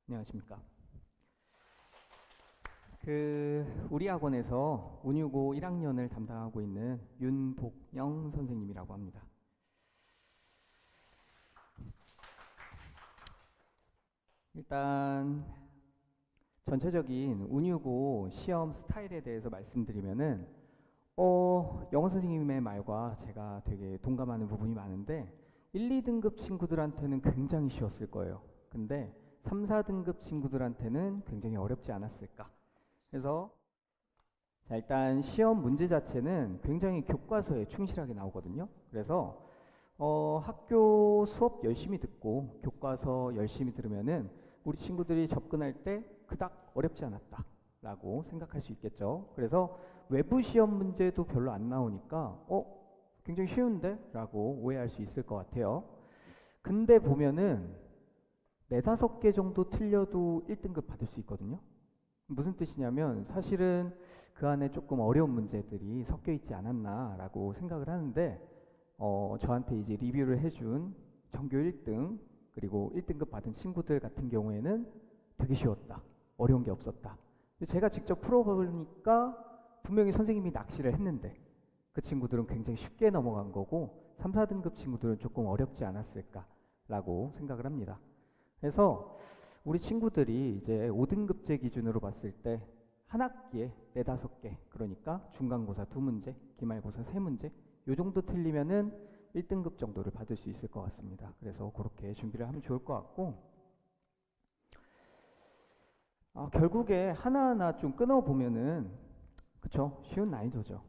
안녕하십니까. 우리 학원에서 운유고 1학년을 담당하고 있는 윤복영 선생님이라고 합니다. 일단 전체적인 운유고 시험 스타일에 대해서 말씀드리면은 영어 선생님의 말과 제가 되게 동감하는 부분이 많은데 1, 2등급 친구들한테는 굉장히 쉬웠을 거예요. 근데 3, 4등급 친구들한테는 굉장히 어렵지 않았을까. 그래서 자, 일단 시험 문제 자체는 굉장히 교과서에 충실하게 나오거든요. 그래서 학교 수업 열심히 듣고 교과서 열심히 들으면은 우리 친구들이 접근할 때 그닥 어렵지 않았다 라고 생각할 수 있겠죠. 그래서 외부 시험 문제도 별로 안 나오니까 굉장히 쉬운데? 라고 오해할 수 있을 것 같아요. 근데 보면은 네다섯 개 정도 틀려도 1등급 받을 수 있거든요. 무슨 뜻이냐면 사실은 그 안에 조금 어려운 문제들이 섞여 있지 않았나 라고 생각을 하는데 저한테 이제 리뷰를 해준 전교 1등 그리고 1등급 받은 친구들 같은 경우에는 되게 쉬웠다, 어려운 게 없었다. 근데 제가 직접 풀어보니까 분명히 선생님이 낚시를 했는데 그 친구들은 굉장히 쉽게 넘어간 거고 3, 4등급 친구들은 조금 어렵지 않았을까 라고 생각을 합니다. 그래서 우리 친구들이 이제 5등급제 기준으로 봤을 때 한 학기에 4, 5개, 그러니까 중간고사 2문제, 기말고사 3문제 요 정도 틀리면은 1등급 정도를 받을 수 있을 것 같습니다. 그래서 그렇게 준비를 하면 좋을 것 같고 결국에 하나하나 좀 끊어보면은 그쵸? 쉬운 난이도죠.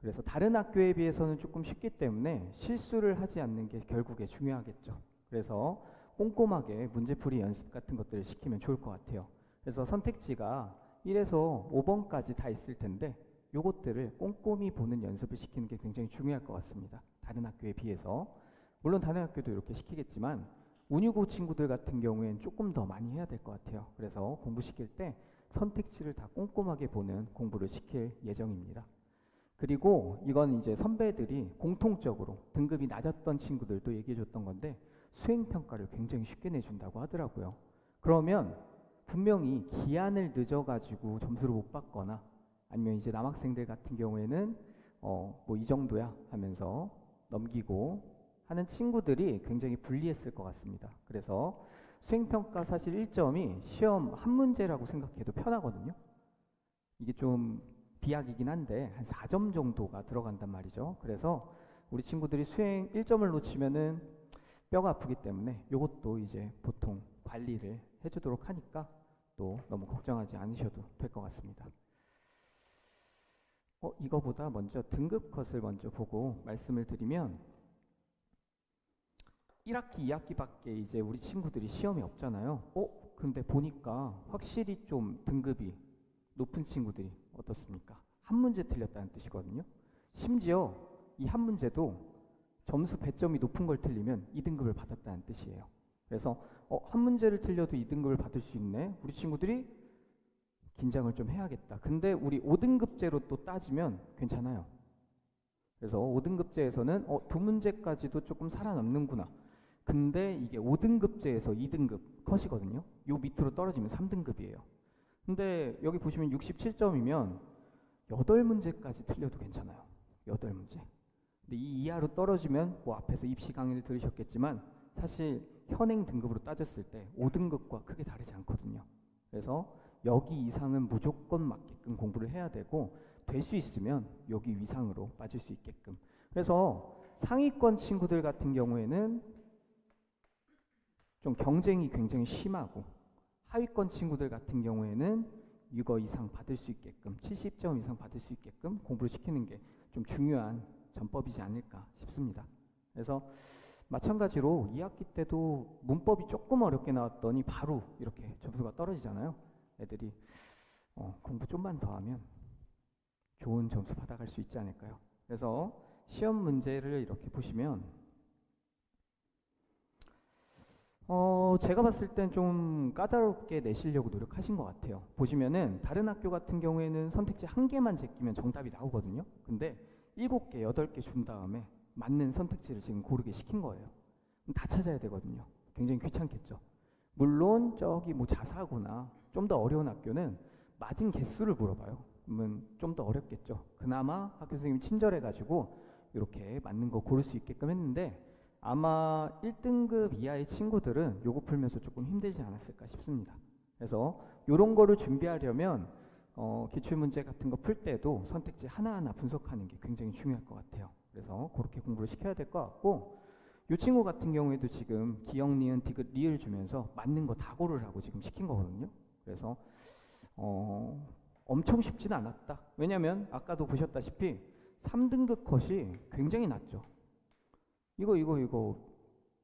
그래서 다른 학교에 비해서는 조금 쉽기 때문에 실수를 하지 않는 게 결국에 중요하겠죠. 그래서 꼼꼼하게 문제풀이 연습 같은 것들을 시키면 좋을 것 같아요. 그래서 선택지가 1에서 5번까지 다 있을 텐데 요것들을 꼼꼼히 보는 연습을 시키는 게 굉장히 중요할 것 같습니다. 다른 학교에 비해서. 물론 다른 학교도 이렇게 시키겠지만 운유고 친구들 같은 경우에는 조금 더 많이 해야 될 것 같아요. 그래서 공부시킬 때 선택지를 다 꼼꼼하게 보는 공부를 시킬 예정입니다. 그리고 이건 이제 선배들이 공통적으로 등급이 낮았던 친구들도 얘기해 줬던 건데 수행평가를 굉장히 쉽게 내준다고 하더라고요. 그러면 분명히 기한을 늦어가지고 점수를 못 받거나 아니면 이제 남학생들 같은 경우에는 뭐 이 정도야 하면서 넘기고 하는 친구들이 굉장히 불리했을 것 같습니다. 그래서 수행평가 사실 1점이 시험 한 문제라고 생각해도 편하거든요. 이게 좀 비약이긴 한데 한 4점 정도가 들어간단 말이죠. 그래서 우리 친구들이 수행 1점을 놓치면은 뼈가 아프기 때문에 이것도 이제 보통 관리를 해주도록 하니까 또 너무 걱정하지 않으셔도 될 것 같습니다. 이거보다 먼저 등급 컷을 먼저 보고 말씀을 드리면 1학기, 2학기밖에 이제 우리 친구들이 시험이 없잖아요. 근데 보니까 확실히 좀 등급이 높은 친구들이 어떻습니까? 한 문제 틀렸다는 뜻이거든요. 심지어 이 한 문제도 점수 배점이 높은 걸 틀리면 2등급을 받았다는 뜻이에요. 그래서 한 문제를 틀려도 2등급을 받을 수 있네. 우리 친구들이 긴장을 좀 해야겠다. 근데 우리 5등급제로 또 따지면 괜찮아요. 그래서 5등급제에서는 2문제까지도 조금 살아남는구나. 근데 이게 5등급제에서 2등급 컷이거든요. 요 밑으로 떨어지면 3등급이에요. 근데 여기 보시면 67점이면 8문제까지 틀려도 괜찮아요. 8문제. 근데 이 이하로 떨어지면 뭐 앞에서 입시 강의를 들으셨겠지만 사실 현행 등급으로 따졌을 때 5등급과 크게 다르지 않거든요. 그래서 여기 이상은 무조건 맞게끔 공부를 해야 되고 될 수 있으면 여기 위상으로 빠질 수 있게끔. 그래서 상위권 친구들 같은 경우에는 좀 경쟁이 굉장히 심하고 하위권 친구들 같은 경우에는 이거 이상 받을 수 있게끔 70점 이상 받을 수 있게끔 공부를 시키는 게 좀 중요한 전법이지 않을까 싶습니다. 그래서 마찬가지로 2학기 때도 문법이 조금 어렵게 나왔더니 바로 이렇게 점수가 떨어지잖아요. 애들이 공부 좀만 더 하면 좋은 점수 받아갈 수 있지 않을까요? 그래서 시험 문제를 이렇게 보시면 제가 봤을 땐 좀 까다롭게 내시려고 노력하신 것 같아요. 보시면은 다른 학교 같은 경우에는 선택지 한 개만 제끼면 정답이 나오거든요. 근데 7개, 8개 준 다음에 맞는 선택지를 지금 고르게 시킨 거예요. 다 찾아야 되거든요. 굉장히 귀찮겠죠. 물론 저기 뭐 자사고나 좀 더 어려운 학교는 맞은 개수를 물어봐요. 그러면 좀 더 어렵겠죠. 그나마 학교 선생님이 친절해가지고 이렇게 맞는 거 고를 수 있게끔 했는데 아마 1등급 이하의 친구들은 요거 풀면서 조금 힘들지 않았을까 싶습니다. 그래서 이런 거를 준비하려면 기출문제 같은 거 풀 때도 선택지 하나하나 분석하는 게 굉장히 중요할 것 같아요. 그래서 그렇게 공부를 시켜야 될 것 같고 이 친구 같은 경우에도 지금 기역, 니은, 디귿, 리을 주면서 맞는 거 다 고르라고 지금 시킨 거거든요. 그래서 엄청 쉽지는 않았다. 왜냐면 아까도 보셨다시피 3등급 컷이 굉장히 낮죠. 이거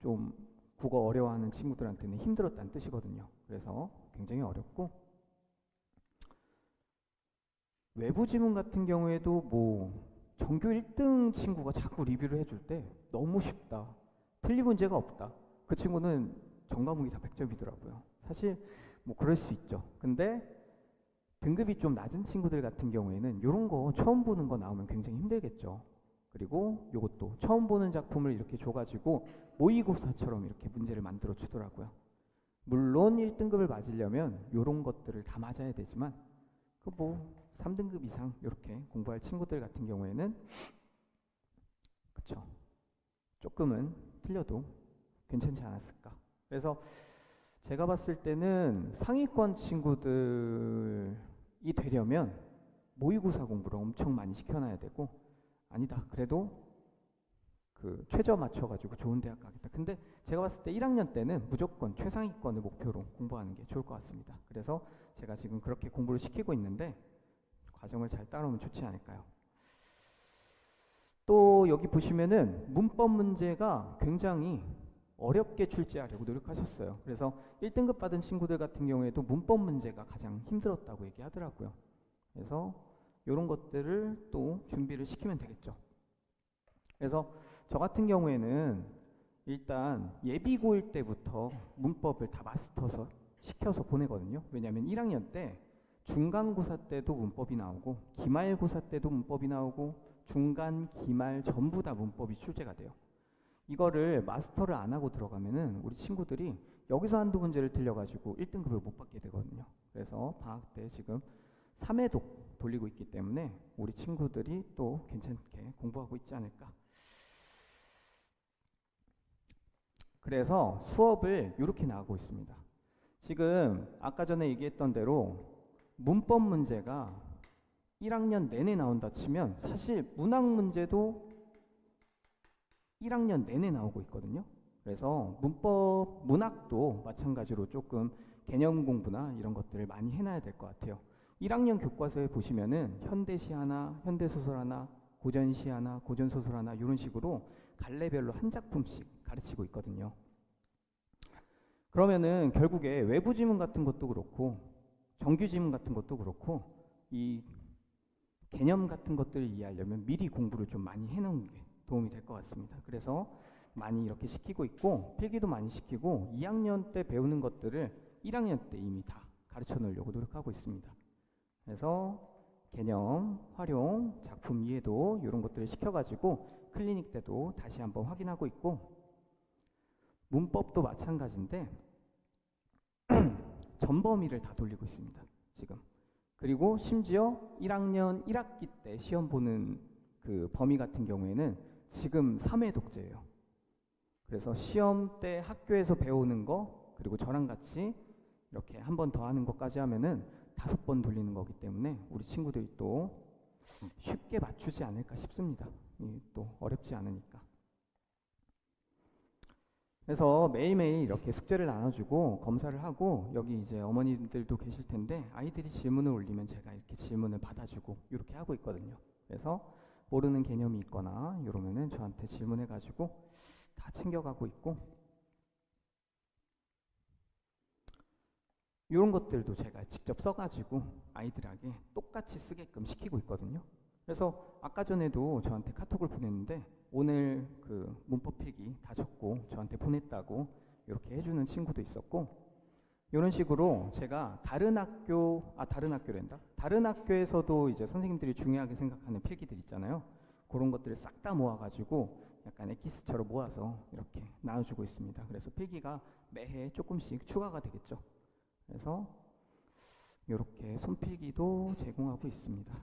좀 국어 어려워하는 친구들한테는 힘들었다는 뜻이거든요. 그래서 굉장히 어렵고 외부 지문 같은 경우에도 뭐 전교 1등 친구가 자꾸 리뷰를 해줄 때 너무 쉽다. 틀린 문제가 없다. 그 친구는 전 과목이 다 100점이더라고요. 사실 뭐 그럴 수 있죠. 근데 등급이 좀 낮은 친구들 같은 경우에는 이런 거 처음 보는 거 나오면 굉장히 힘들겠죠. 그리고 이것도 처음 보는 작품을 이렇게 줘가지고 모의고사처럼 이렇게 문제를 만들어 주더라고요. 물론 1등급을 맞으려면 이런 것들을 다 맞아야 되지만 그 뭐 3등급 이상 이렇게 공부할 친구들 같은 경우에는 그쵸, 조금은 틀려도 괜찮지 않았을까. 그래서 제가 봤을 때는 상위권 친구들이 되려면 모의고사 공부를 엄청 많이 시켜놔야 되고, 아니다 그래도 그 최저 맞춰가지고 좋은 대학 가겠다. 근데 제가 봤을 때 1학년 때는 무조건 최상위권을 목표로 공부하는 게 좋을 것 같습니다. 그래서 제가 지금 그렇게 공부를 시키고 있는데 과정을 잘 따라오면 좋지 않을까요? 또 여기 보시면은 문법 문제가 굉장히 어렵게 출제하려고 노력하셨어요. 그래서 1등급 받은 친구들 같은 경우에도 문법 문제가 가장 힘들었다고 얘기하더라고요. 그래서 이런 것들을 또 준비를 시키면 되겠죠. 그래서 저 같은 경우에는 일단 예비고일 때부터 문법을 다 마스터서 시켜서 보내거든요. 왜냐하면 1학년 때 중간고사 때도 문법이 나오고 기말고사 때도 문법이 나오고 중간, 기말 전부 다 문법이 출제가 돼요. 이거를 마스터를 안 하고 들어가면은 우리 친구들이 여기서 한두 문제를 틀려가지고 1등급을 못 받게 되거든요. 그래서 방학 때 지금 3회독 돌리고 있기 때문에 우리 친구들이 또 괜찮게 공부하고 있지 않을까. 그래서 수업을 이렇게 나가고 있습니다. 지금 아까 전에 얘기했던 대로 문법 문제가 1학년 내내 나온다 치면 사실 문학 문제도 1학년 내내 나오고 있거든요. 그래서 문학도 마찬가지로 조금 개념 공부나 이런 것들을 많이 해놔야 될 것 같아요. 1학년 교과서에 보시면은 현대시 하나, 현대소설 하나, 고전시 하나, 고전소설 하나 이런 식으로 갈래별로 한 작품씩 가르치고 있거든요. 그러면은 결국에 외부 지문 같은 것도 그렇고 정규 지문 같은 것도 그렇고 이 개념 같은 것들을 이해하려면 미리 공부를 좀 많이 해놓은 게 도움이 될 것 같습니다. 그래서 많이 이렇게 시키고 있고 필기도 많이 시키고 2학년 때 배우는 것들을 1학년 때 이미 다 가르쳐 놓으려고 노력하고 있습니다. 그래서 개념, 활용, 작품 이해도 이런 것들을 시켜가지고 클리닉 때도 다시 한번 확인하고 있고 문법도 마찬가지인데 전범위를 다 돌리고 있습니다. 지금. 그리고 심지어 1학년 1학기 때 시험 보는 그 범위 같은 경우에는 지금 3회 독재예요. 그래서 시험 때 학교에서 배우는 거 그리고 저랑 같이 이렇게 한 번 더 하는 것까지 하면은 5번 돌리는 거기 때문에 우리 친구들이 또 쉽게 맞추지 않을까 싶습니다. 또 어렵지 않으니까. 그래서 매일매일 이렇게 숙제를 나눠주고 검사를 하고 여기 이제 어머님들도 계실 텐데 아이들이 질문을 올리면 제가 이렇게 질문을 받아주고 이렇게 하고 있거든요. 그래서 모르는 개념이 있거나 이러면은 저한테 질문해가지고 다 챙겨가고 있고 이런 것들도 제가 직접 써가지고 아이들에게 똑같이 쓰게끔 시키고 있거든요. 그래서 아까 전에도 저한테 카톡을 보냈는데 오늘 그 문법 필기 다 적고 저한테 보냈다고 이렇게 해주는 친구도 있었고 이런 식으로 제가 다른 학교에서도 이제 선생님들이 중요하게 생각하는 필기들 있잖아요. 그런 것들을 싹 다 모아가지고 약간 엑기스처럼 모아서 이렇게 나눠주고 있습니다. 그래서 필기가 매해 조금씩 추가가 되겠죠. 그래서 이렇게 손필기도 제공하고 있습니다.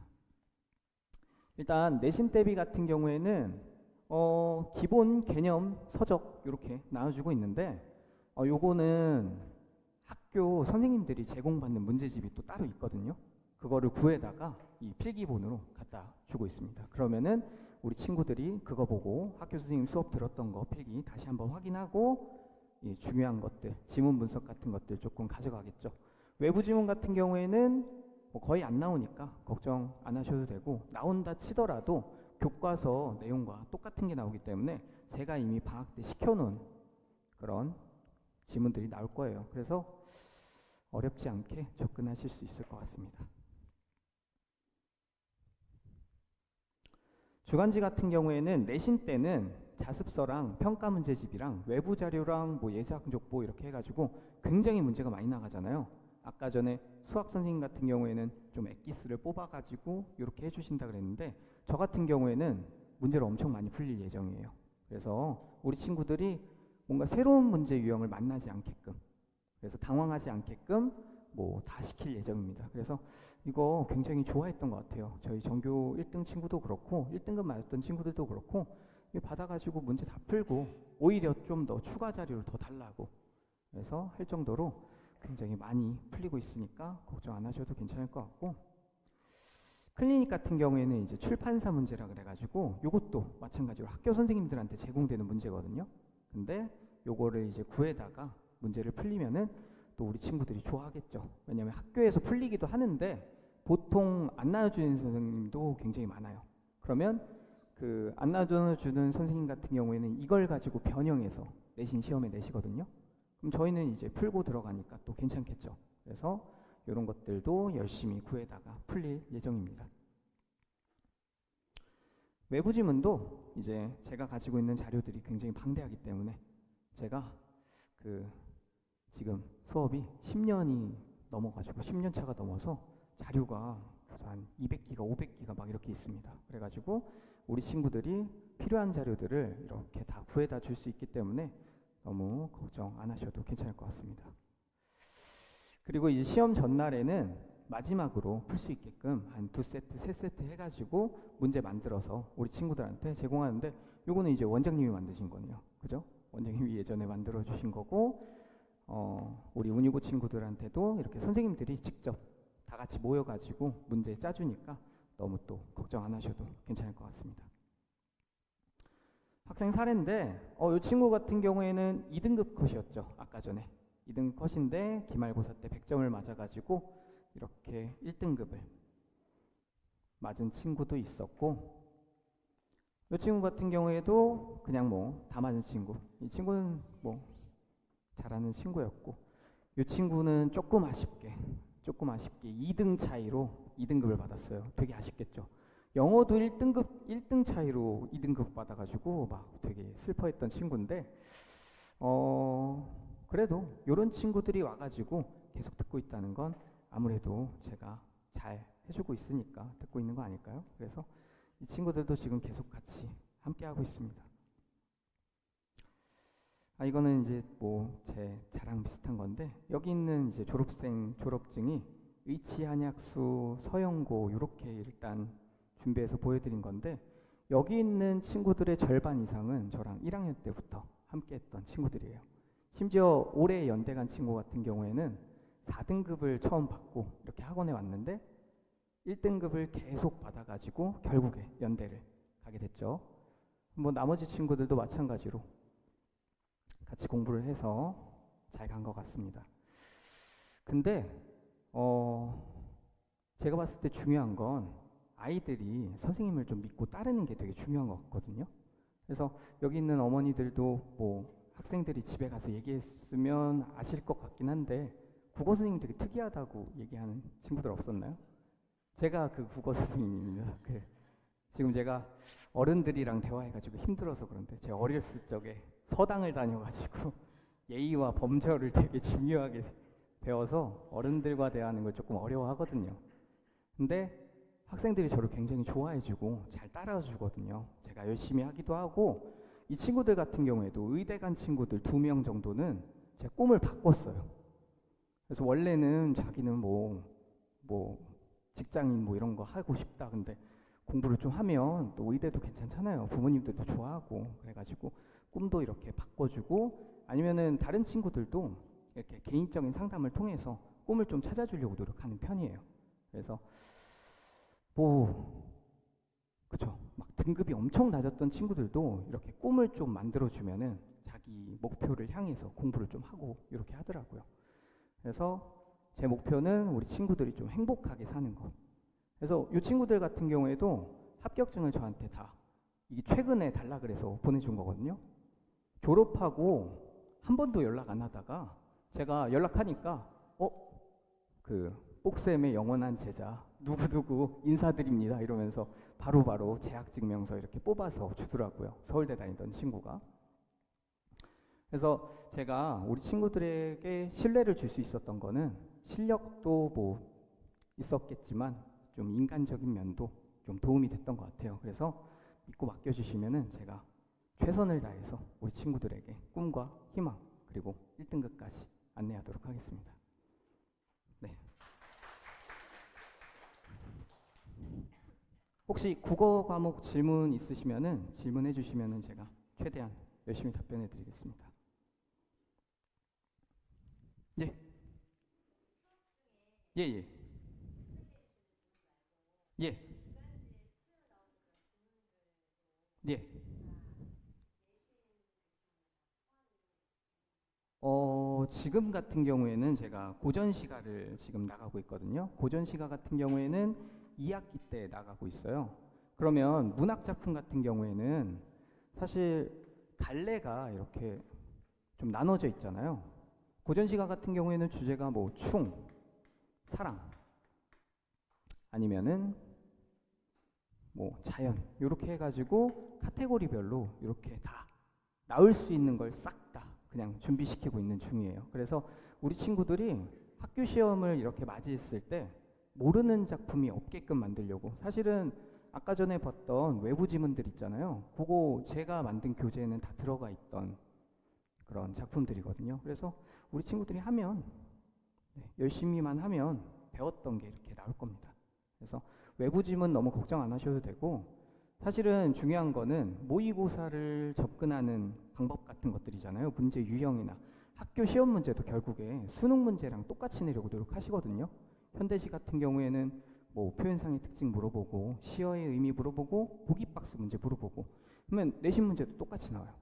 일단 내신 대비 같은 경우에는 기본 개념 서적 이렇게 나눠주고 있는데 요거는 학교 선생님들이 제공받는 문제집이 또 따로 있거든요. 그거를 구해다가 이 필기본으로 갖다 주고 있습니다. 그러면은 우리 친구들이 그거 보고 학교 선생님 수업 들었던 거 필기 다시 한번 확인하고 중요한 것들, 지문 분석 같은 것들 조금 가져가겠죠. 외부 지문 같은 경우에는 뭐 거의 안 나오니까 걱정 안 하셔도 되고, 나온다 치더라도 교과서 내용과 똑같은 게 나오기 때문에 제가 이미 방학 때 시켜놓은 그런 지문들이 나올 거예요. 그래서 어렵지 않게 접근하실 수 있을 것 같습니다. 주간지 같은 경우에는 내신 때는 자습서랑 평가 문제집이랑 외부 자료랑 뭐 예상족보 이렇게 해가지고 굉장히 문제가 많이 나가잖아요. 아까 전에 수학 선생님 같은 경우에는 좀 엑기스를 뽑아가지고 이렇게 해주신다 그랬는데, 저 같은 경우에는 문제를 엄청 많이 풀릴 예정이에요. 그래서 우리 친구들이 뭔가 새로운 문제 유형을 만나지 않게끔, 그래서 당황하지 않게끔 뭐 다 시킬 예정입니다. 그래서 이거 굉장히 좋아했던 것 같아요. 저희 전교 1등 친구도 그렇고 1등급 맞았던 친구들도 그렇고 받아가지고 문제 다 풀고 오히려 좀 더 추가 자료를 더 달라고 그래서 할 정도로 굉장히 많이 풀리고 있으니까 걱정 안 하셔도 괜찮을 것 같고, 클리닉 같은 경우에는 이제 출판사 문제라 그래가지고 요것도 마찬가지로 학교 선생님들한테 제공되는 문제거든요. 근데 요거를 이제 구해다가 문제를 풀리면은 또 우리 친구들이 좋아하겠죠. 왜냐면 학교에서 풀리기도 하는데 보통 안 나눠주는 선생님도 굉장히 많아요. 그러면 그 안 나눠주는 선생님 같은 경우에는 이걸 가지고 변형해서 내신 시험에 내시거든요. 그럼 저희는 이제 풀고 들어가니까 또 괜찮겠죠. 그래서 이런 것들도 열심히 구해다가 풀릴 예정입니다. 외부 지문도 이제 제가 가지고 있는 자료들이 굉장히 방대하기 때문에 제가 지금 수업이 10년이 넘어가지고 10년 차가 넘어서 자료가 한 200기가, 500기가 막 이렇게 있습니다. 그래가지고 우리 친구들이 필요한 자료들을 이렇게 다 구해다 줄 수 있기 때문에 너무 걱정 안 하셔도 괜찮을 것 같습니다. 그리고 이제 시험 전날에는 마지막으로 풀 수 있게끔 한 2세트, 3세트 해가지고 문제 만들어서 우리 친구들한테 제공하는데, 요거는 이제 원장님이 만드신 거네요. 그죠? 원장님이 예전에 만들어 주신 거고, 우리 운이고 친구들한테도 이렇게 선생님들이 직접 다 같이 모여가지고 문제 짜주니까 너무 또 걱정 안 하셔도 괜찮을 것 같습니다. 학생 사례인데 이 친구 같은 경우에는 2등급 컷이었죠. 아까 전에 2등급 컷인데 기말고사 때 100점을 맞아가지고 이렇게 1등급을 맞은 친구도 있었고, 이 친구 같은 경우에도 그냥 뭐 다 맞은 친구, 이 친구는 뭐 잘하는 친구였고, 이 친구는 조금 아쉽게 2등 차이로 2등급을 받았어요. 되게 아쉽겠죠. 영어도 1등 차이로 2등급 받아가지고 막 되게 슬퍼했던 친구인데, 그래도 이런 친구들이 와가지고 계속 듣고 있다는 건 아무래도 제가 잘 해주고 있으니까 듣고 있는 거 아닐까요? 그래서 이 친구들도 지금 계속 같이 함께 하고 있습니다. 이거는 이제 뭐 제 자랑 비슷한 건데, 여기 있는 이제 졸업생 졸업증이 의치, 한약수, 서영고 이렇게 일단 준비해서 보여드린 건데, 여기 있는 친구들의 절반 이상은 저랑 1학년 때부터 함께 했던 친구들이에요. 심지어 올해 연대 간 친구 같은 경우에는 4등급을 처음 받고 이렇게 학원에 왔는데 1등급을 계속 받아가지고 결국에 연대를 가게 됐죠. 뭐 나머지 친구들도 마찬가지로 같이 공부를 해서 잘 간 것 같습니다. 근데 제가 봤을 때 중요한 건 아이들이 선생님을 좀 믿고 따르는 게 되게 중요한 것 같거든요. 그래서 여기 있는 어머니들도 뭐 학생들이 집에 가서 얘기했으면 아실 것 같긴 한데, 국어 선생님 되게 특이하다고 얘기하는 친구들 없었나요? 제가 그 국어 선생님입니다. 지금 제가 어른들이랑 대화해가지고 힘들어서 그런데, 제가 어렸을 적에 서당을 다녀가지고 예의와 범절을 되게 중요하게 배워서 어른들과 대화하는 걸 조금 어려워하거든요. 근데 학생들이 저를 굉장히 좋아해주고 잘 따라주거든요. 제가 열심히 하기도 하고, 이 친구들 같은 경우에도 의대 간 친구들 2명 정도는 제 꿈을 바꿨어요. 그래서 원래는 자기는 뭐 직장인 뭐 이런 거 하고 싶다. 근데 공부를 좀 하면 또 의대도 괜찮잖아요. 부모님들도 좋아하고. 그래가지고 꿈도 이렇게 바꿔주고, 아니면은 다른 친구들도 이렇게 개인적인 상담을 통해서 꿈을 좀 찾아주려고 노력하는 편이에요. 그래서 뭐 그쵸, 막 등급이 엄청 낮았던 친구들도 이렇게 꿈을 좀 만들어주면은 자기 목표를 향해서 공부를 좀 하고 이렇게 하더라고요. 그래서 제 목표는 우리 친구들이 좀 행복하게 사는 것. 그래서 이 친구들 같은 경우에도 합격증을 저한테 다 이게 최근에 달라 그래서 보내준 거거든요. 졸업하고 한 번도 연락 안 하다가 제가 연락하니까 그 뽁쌤의 영원한 제자 누구누구 인사드립니다 이러면서 바로바로 재학증명서 이렇게 뽑아서 주더라고요. 서울대 다니던 친구가. 그래서 제가 우리 친구들에게 신뢰를 줄 수 있었던 거는 실력도 뭐 있었겠지만 좀 인간적인 면도 좀 도움이 됐던 것 같아요. 그래서 믿고 맡겨주시면은 제가 최선을 다해서 우리 친구들에게 꿈과 희망 그리고 1등급까지 안내하도록 하겠습니다. 네. 혹시 국어 과목 질문 있으시면은 질문해 주시면은 제가 최대한 열심히 답변해 드리겠습니다. 예. 예, 예. 예. 예. 지금 같은 경우에는 제가 고전시가를 지금 나가고 있거든요. 고전시가 같은 경우에는 2학기 때 나가고 있어요. 그러면 문학작품 같은 경우에는 사실 갈래가 이렇게 좀 나눠져 있잖아요. 고전시가 같은 경우에는 주제가 뭐 충, 사랑, 아니면은 뭐 자연 이렇게 해가지고 카테고리별로 이렇게 다 나올 수 있는 걸 싹 다 그냥 준비시키고 있는 중이에요. 그래서 우리 친구들이 학교 시험을 이렇게 맞이했을 때 모르는 작품이 없게끔 만들려고, 사실은 아까 전에 봤던 외부 지문들 있잖아요. 그거 제가 만든 교재에는 다 들어가 있던 그런 작품들이거든요. 그래서 우리 친구들이 하면 열심히만 하면 배웠던 게 이렇게 나올 겁니다. 그래서 외부 지문 너무 걱정 안 하셔도 되고, 사실은 중요한 거는 모의고사를 접근하는 방법 같은 것들이잖아요. 문제 유형이나 학교 시험 문제도 결국에 수능 문제랑 똑같이 내려고 노력하시거든요. 현대시 같은 경우에는 뭐 표현상의 특징 물어보고 시어의 의미 물어보고 보기 박스 문제 물어보고 그러면 내신 문제도 똑같이 나와요.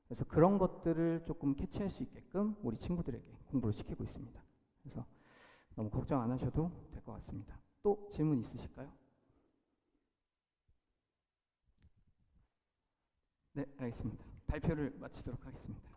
그래서 그런 것들을 조금 캐치할 수 있게끔 우리 친구들에게 공부를 시키고 있습니다. 그래서 너무 걱정 안 하셔도 될 것 같습니다. 또 질문 있으실까요? 네, 알겠습니다. 발표를 마치도록 하겠습니다.